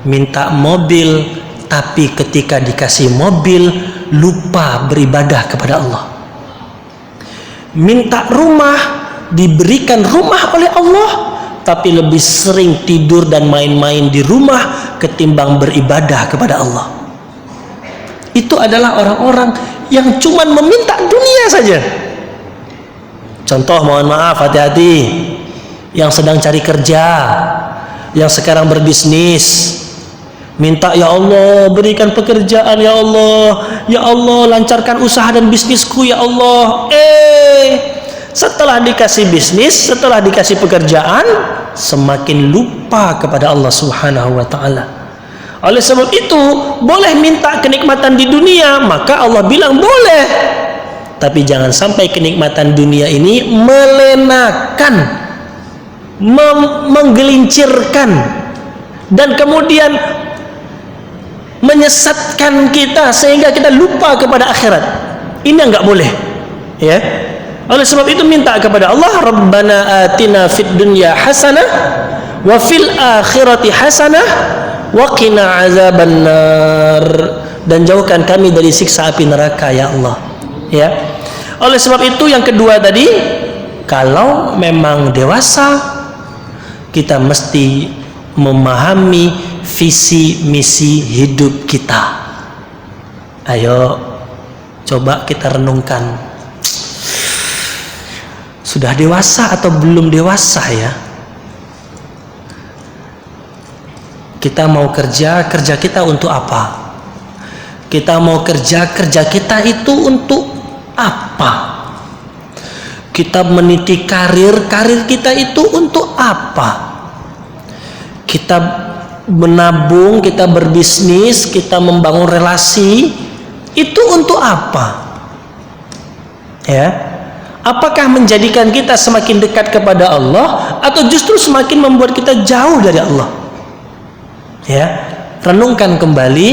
Minta mobil, tapi ketika dikasih mobil lupa beribadah kepada Allah. Minta rumah, diberikan rumah oleh Allah, tapi lebih sering tidur dan main-main di rumah ketimbang beribadah kepada Allah. Itu adalah orang-orang yang cuma meminta dunia saja. Contoh, mohon maaf, hati-hati, yang sedang cari kerja, yang sekarang berbisnis, minta, ya Allah berikan pekerjaan, ya Allah lancarkan usaha dan bisnisku, ya Allah. Setelah dikasih bisnis, setelah dikasih pekerjaan, semakin lupa kepada Allah Subhanahu wa ta'ala. Oleh sebab itu, boleh minta kenikmatan di dunia, maka Allah bilang boleh, tapi jangan sampai kenikmatan dunia ini melenakan, menggelincirkan, dan kemudian menyesatkan kita sehingga kita lupa kepada akhirat. Ini enggak boleh, ya. Oleh sebab itu minta kepada Allah, Rabbana atina fid dunya hasanah wa fil akhirati hasanah wa qina azabannar. dan jauhkan kami dari siksa api neraka ya Allah. Ya. Oleh sebab itu yang kedua tadi, kalau memang dewasa, kita mesti memahami visi misi hidup kita. Ayo coba kita renungkan, sudah dewasa atau belum dewasa ya? Kita mau kerja kita untuk apa? Kita mau kerja kita itu untuk apa? Kita meniti karir kita itu untuk apa? Kita menabung, kita berbisnis, kita membangun relasi, itu untuk apa? Ya. Apakah menjadikan kita semakin dekat kepada Allah atau justru semakin membuat kita jauh dari Allah? Ya, renungkan kembali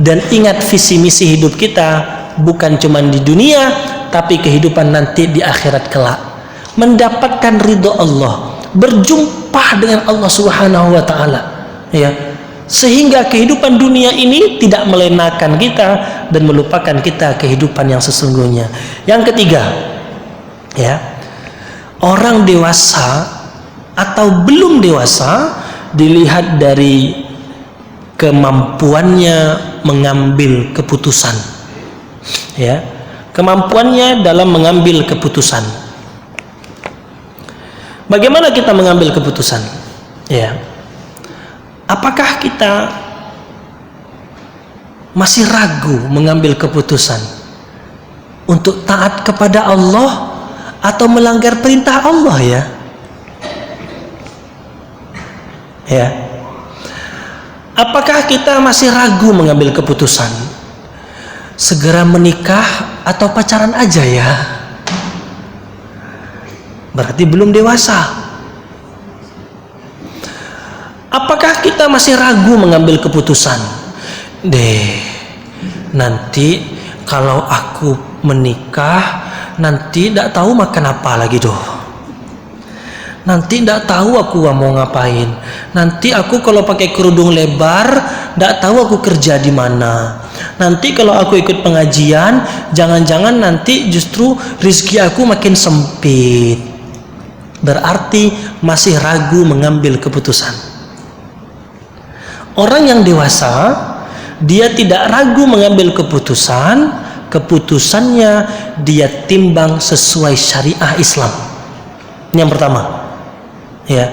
dan ingat visi misi hidup kita bukan cuma di dunia, tapi kehidupan nanti di akhirat kelak. Mendapatkan ridho Allah, berjumpa dengan Allah Subhanahu wa taala. Ya. Sehingga kehidupan dunia ini tidak melenakan kita dan melupakan kita kehidupan yang sesungguhnya. Yang ketiga, ya, orang dewasa atau belum dewasa dilihat dari kemampuannya mengambil keputusan, ya, kemampuannya dalam mengambil keputusan. Bagaimana kita mengambil keputusan? Ya, apakah kita masih ragu mengambil keputusan untuk taat kepada Allah atau melanggar perintah Allah ya? Ya. Apakah kita masih ragu mengambil keputusan segera menikah atau pacaran aja ya? Berarti belum dewasa. Apakah kita masih ragu mengambil keputusan? Nanti kalau aku menikah, nanti tidak tahu makan apa lagi doh. Nanti tidak tahu aku mau ngapain. Nanti aku kalau pakai kerudung lebar, tidak tahu aku kerja di mana. Nanti kalau aku ikut pengajian, jangan-jangan nanti justru rezeki aku makin sempit. Berarti masih ragu mengambil keputusan. Orang yang dewasa, dia tidak ragu mengambil keputusan. Keputusannya dia timbang sesuai syariah Islam. Ini yang pertama. Ya,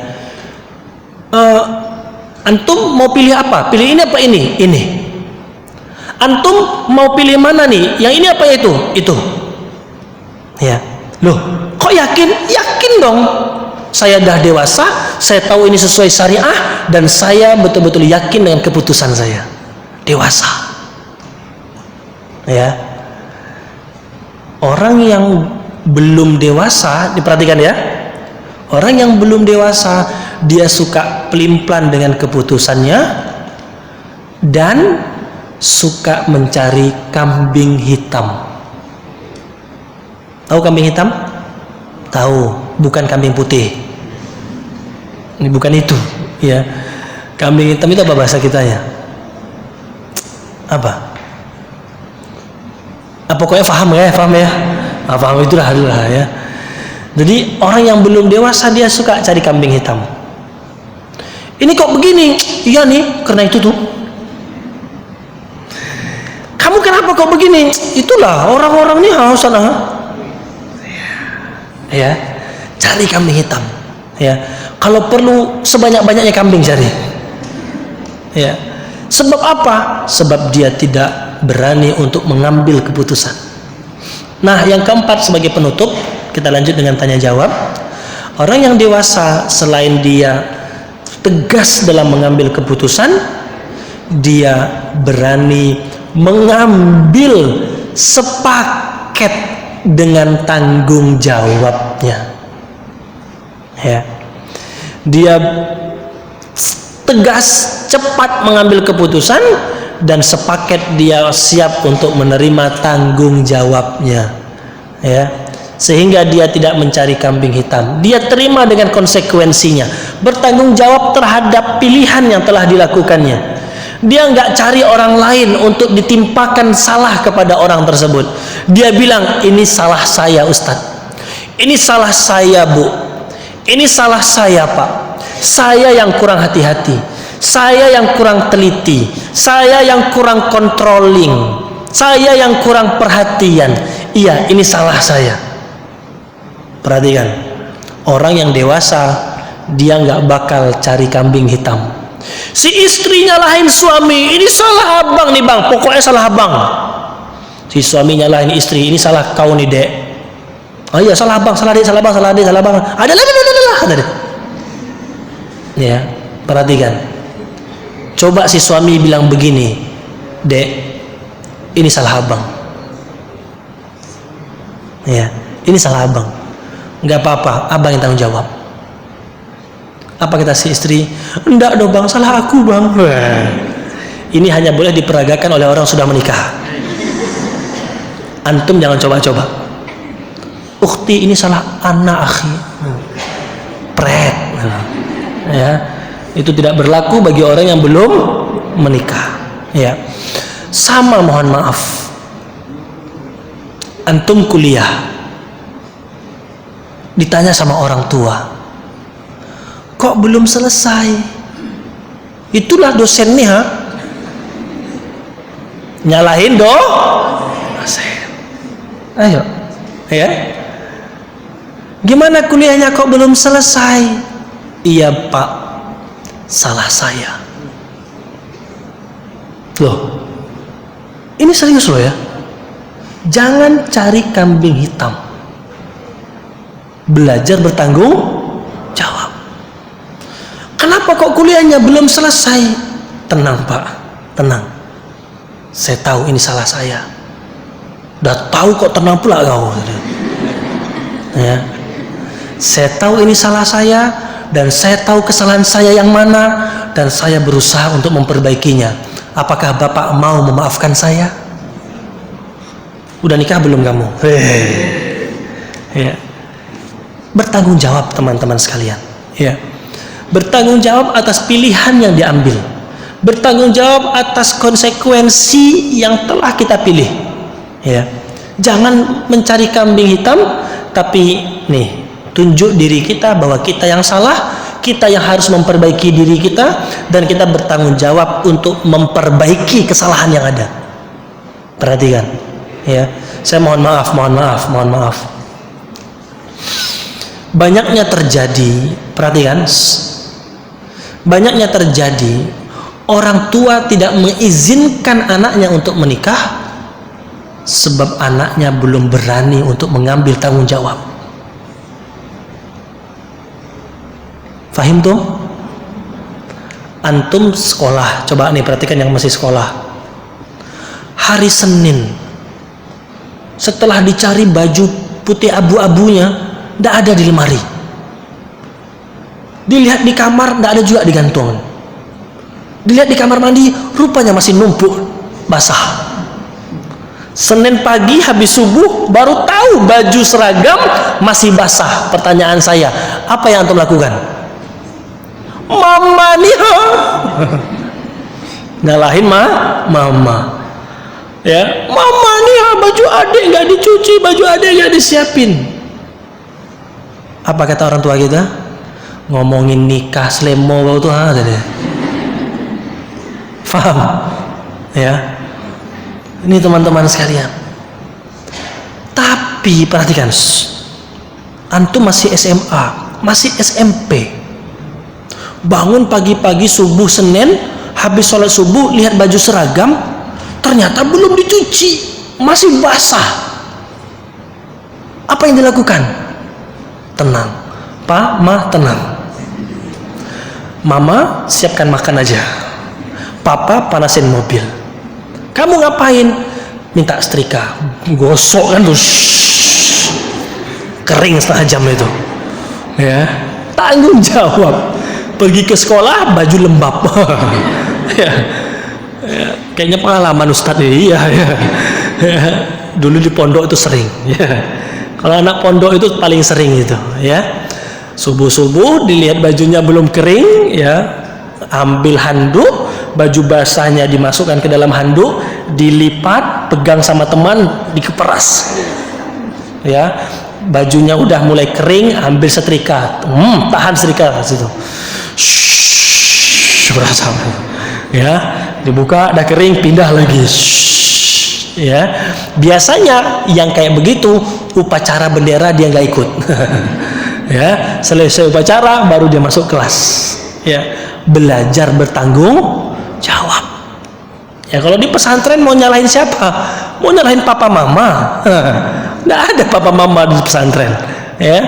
antum mau pilih apa? Pilih ini apa ini? Ini. Antum mau pilih mana nih? Yang ini apa itu? Itu. Ya, loh, kok yakin? Yakin dong. Saya dah dewasa, saya tahu ini sesuai syariah dan saya betul-betul yakin dengan keputusan saya. Dewasa. Ya. Orang yang belum dewasa, diperhatikan ya. Orang yang belum dewasa, dia suka pelin-pelan dengan keputusannya dan suka mencari kambing hitam. Tahu kambing hitam? Tahu, bukan kambing putih. Ini bukan itu, ya. Kambing hitam itu apa bahasa kita ya? Apa? Pokoknya paham ya? Paham itulah ya. Jadi orang yang belum dewasa dia suka cari kambing hitam. Ini kok begini? Iya nih, karena itu tuh. Kamu kenapa kok begini? Itulah orang-orang nih harus sana. Ya, cari kambing hitam. Ya, kalau perlu sebanyak-banyaknya kambing cari. Ya, sebab apa? Sebab dia tidak berani untuk mengambil keputusan. Nah, yang keempat sebagai penutup. Kita lanjut dengan tanya jawab. Orang yang dewasa selain dia tegas dalam mengambil keputusan, dia berani mengambil sepaket dengan tanggung jawabnya. Ya. Dia tegas, cepat mengambil keputusan dan sepaket dia siap untuk menerima tanggung jawabnya. Ya. Sehingga dia tidak mencari kambing hitam. Dia terima dengan konsekuensinya, bertanggung jawab terhadap pilihan yang telah dilakukannya. Dia nggak cari orang lain untuk ditimpakan salah kepada orang tersebut. Dia bilang, ini salah saya Ustadz, ini salah saya Bu, ini salah saya Pak, saya yang kurang hati-hati, saya yang kurang teliti, saya yang kurang controlling, saya yang kurang perhatian. Iya, ini salah saya. Perhatikan, orang yang dewasa dia nggak bakal cari kambing hitam. Si istri nyalahin suami, ini salah abang nih bang, pokoknya salah abang. Si suami nyalahin istri, ini salah kau nih dek. Oh iya, salah abang, salah dek, salah bang, salah dek, salah bang. Ada lah. Ya, perhatikan. Coba si suami bilang begini, dek, ini salah abang. Ya, ini salah abang. Nggak apa-apa, abang yang tanggung jawab. Apa kata si istri? Enggak dong bang, salah aku bang. Ini hanya boleh diperagakan oleh orang sudah menikah. Antum jangan coba-coba. Ukhti, ini salah anak akhi. Pret. Ya, itu tidak berlaku bagi orang yang belum menikah. Ya, sama, mohon maaf. Antum kuliah, ditanya sama orang tua, kok belum selesai? Itulah dosennya, nyalahin dosen. Ayo, ya. Gimana kuliahnya kok belum selesai? Iya Pak, salah saya. Loh, ini serius loh ya. Jangan cari kambing hitam. Belajar bertanggung jawab. Kenapa kok kuliahnya belum selesai? Tenang Pak, tenang. Saya tahu ini salah saya. Udah tahu kok tenang pula kau. Ya. Saya tahu ini salah saya, dan saya tahu kesalahan saya yang mana, dan saya berusaha untuk memperbaikinya. Apakah Bapak mau memaafkan saya? Udah nikah belum kamu? Ya. Bertanggung jawab teman-teman sekalian. Ya. Bertanggung jawab atas pilihan yang diambil. Bertanggung jawab atas konsekuensi yang telah kita pilih. Ya. Jangan mencari kambing hitam, tapi nih, tunjuk diri kita bahwa kita yang salah, kita yang harus memperbaiki diri kita, dan kita bertanggung jawab untuk memperbaiki kesalahan yang ada. Perhatikan, ya. Saya mohon maaf. Banyaknya terjadi, perhatikan, banyaknya terjadi orang tua tidak mengizinkan anaknya untuk menikah sebab anaknya belum berani untuk mengambil tanggung jawab. Fahim tuh? Antum sekolah, coba nih perhatikan yang masih sekolah. Hari Senin, setelah dicari baju putih abu-abunya, tidak ada di lemari. Dilihat di kamar, tidak ada juga digantung. Dilihat di kamar mandi, rupanya masih numpuk basah. Senin pagi habis subuh baru tahu baju seragam masih basah. Pertanyaan saya, apa yang antum lakukan? Mama nih, nyalahin mama. Ya, mama nih, baju adik nggak dicuci, baju adik nggak disiapin. Apa kata orang tua kita? Ngomongin nikah selemo bau tuh tadi. Faham? Ya. Ini teman-teman sekalian. Tapi perhatikan, antum masih SMA, masih SMP. Bangun pagi-pagi subuh Senin, habis sholat subuh lihat baju seragam, ternyata belum dicuci, masih basah. Apa yang dilakukan? Tenang, Pak, Ma, tenang. Mama siapkan makan aja, Papa panasin mobil. Kamu ngapain? Minta setrika, gosok kan tuh, kering setengah jam itu. Ya, tanggung jawab. Pergi ke sekolah baju lembab. Ya, kayaknya pengalaman Ustadz ini. Ya. Dulu di pondok itu sering. Ya. Kalau anak pondok itu paling sering itu. Ya, subuh-subuh dilihat bajunya belum kering, ya, ambil handuk, baju basahnya dimasukkan ke dalam handuk, dilipat, pegang sama teman, dikeperas. Ya, bajunya udah mulai kering, ambil setrika, tahan setrika situ. Berasa. Ya, dibuka, udah kering, pindah lagi. Ya, biasanya yang kayak begitu upacara bendera dia nggak ikut. Ya, selesai upacara baru dia masuk kelas. Ya, belajar bertanggung jawab. Ya, kalau di pesantren mau nyalahin siapa? Mau nyalahin papa mama? Nggak ada papa mama di pesantren. Ya,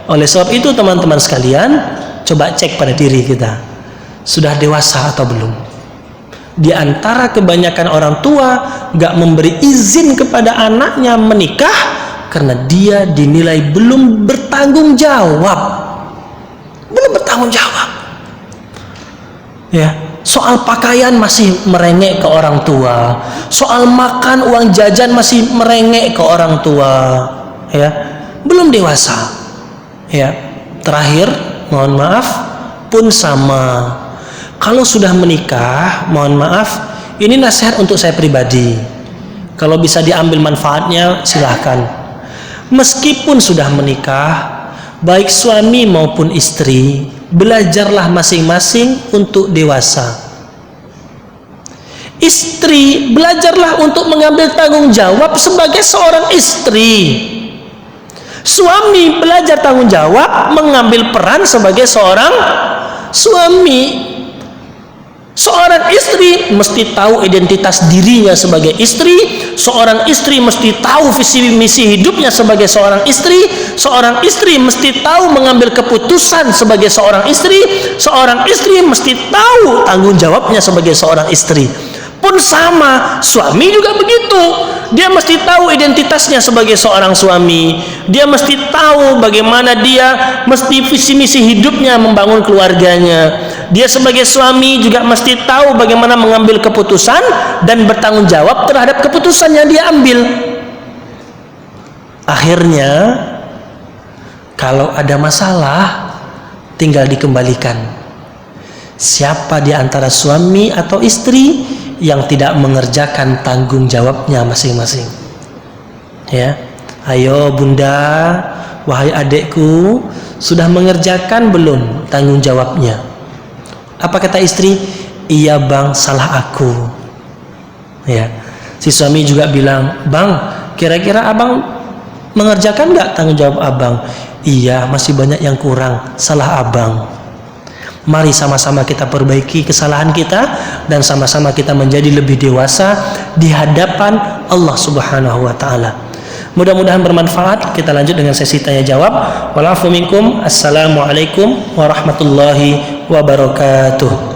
oleh sebab itu teman-teman sekalian, coba cek pada diri kita, sudah dewasa atau belum? Di antara kebanyakan orang tua nggak memberi izin kepada anaknya menikah karena dia dinilai belum bertanggung jawab. Belum bertanggung jawab. Ya, soal pakaian masih merengek ke orang tua. Soal makan uang jajan masih merengek ke orang tua. Ya, belum dewasa. Ya, terakhir, mohon maaf, pun sama. Kalau sudah menikah, mohon maaf, ini nasihat untuk saya pribadi. Kalau bisa diambil manfaatnya, silahkan. Meskipun sudah menikah, baik suami maupun istri, belajarlah masing-masing untuk dewasa. Istri, belajarlah untuk mengambil tanggung jawab sebagai seorang istri. Suami, belajar tanggung jawab, mengambil peran sebagai seorang suami. Seorang istri mesti tahu identitas dirinya sebagai istri. Seorang istri mesti tahu visi misi hidupnya sebagai seorang istri. Seorang istri mesti tahu mengambil keputusan sebagai seorang istri. Seorang istri mesti tahu tanggung jawabnya sebagai seorang istri. Pun sama, suami juga begitu. Dia mesti tahu identitasnya sebagai seorang suami. Dia mesti tahu bagaimana dia mesti visi misi hidupnya membangun keluarganya. Dia sebagai suami juga mesti tahu bagaimana mengambil keputusan dan bertanggung jawab terhadap keputusan yang dia ambil. Akhirnya, kalau ada masalah, tinggal dikembalikan. Siapa di antara suami atau istri yang tidak mengerjakan tanggung jawabnya masing-masing? Ya, ayo bunda, wahai adekku, sudah mengerjakan belum tanggung jawabnya? Apa kata istri? Iya bang, salah aku. Ya, si suami juga bilang, bang, kira-kira abang mengerjakan nggak tanggung jawab abang? Iya, masih banyak yang kurang, salah abang. Mari sama-sama kita perbaiki kesalahan kita dan sama-sama kita menjadi lebih dewasa di hadapan Allah Subhanahu wa taala. Mudah-mudahan bermanfaat. Kita lanjut dengan sesi tanya jawab. Walafu minkum. Assalamualaikum warahmatullahi wabarakatuh.